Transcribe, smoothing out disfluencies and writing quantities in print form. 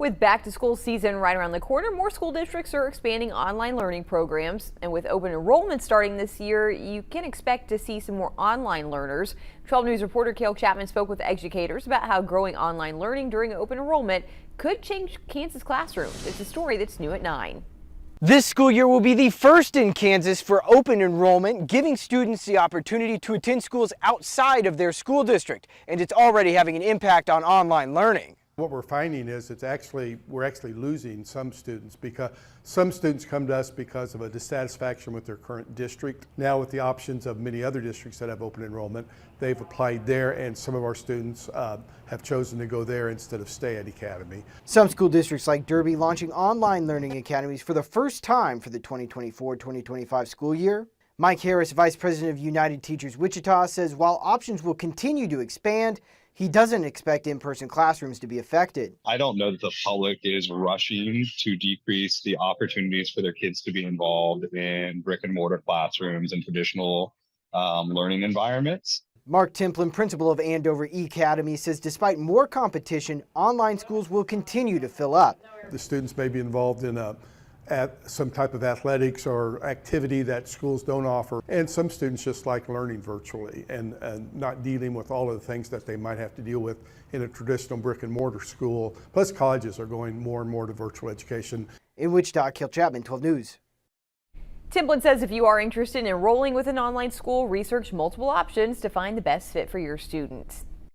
With back to school season right around the corner, more school districts are expanding online learning programs. And with open enrollment starting this year, you can expect to see some more online learners. 12 News reporter Cale Chapman spoke with educators about how growing online learning during open enrollment could change Kansas classrooms. It's a story that's new at 9. This school year will be the first in Kansas for open enrollment, giving students the opportunity to attend schools outside of their school district. And it's already having an impact on online learning. What we're finding is we're actually losing some students because some students come to us because of a dissatisfaction with their current district. Now with the options of many other districts that have open enrollment, they've applied there, and some of our students have chosen to go there instead of stay at Academy. Some school districts like Derby launching online learning academies for the first time for the 2024-2025 school year. Mike Harris, Vice President of United Teachers Wichita, says while options will continue to expand, he doesn't expect in-person classrooms to be affected. I don't know that the public is rushing to decrease the opportunities for their kids to be involved in brick and mortar classrooms and traditional learning environments. Mark Templin, principal of Andover Academy, says despite more competition, online schools will continue to fill up. The students may be involved in some type of athletics or activity that schools don't offer. And some students just like learning virtually and not dealing with all of the things that they might have to deal with in a traditional brick and mortar school. Plus colleges are going more and more to virtual education. In Wichita, Cale Chapman, 12 News. Templin says if you are interested in enrolling with an online school, research multiple options to find the best fit for your students.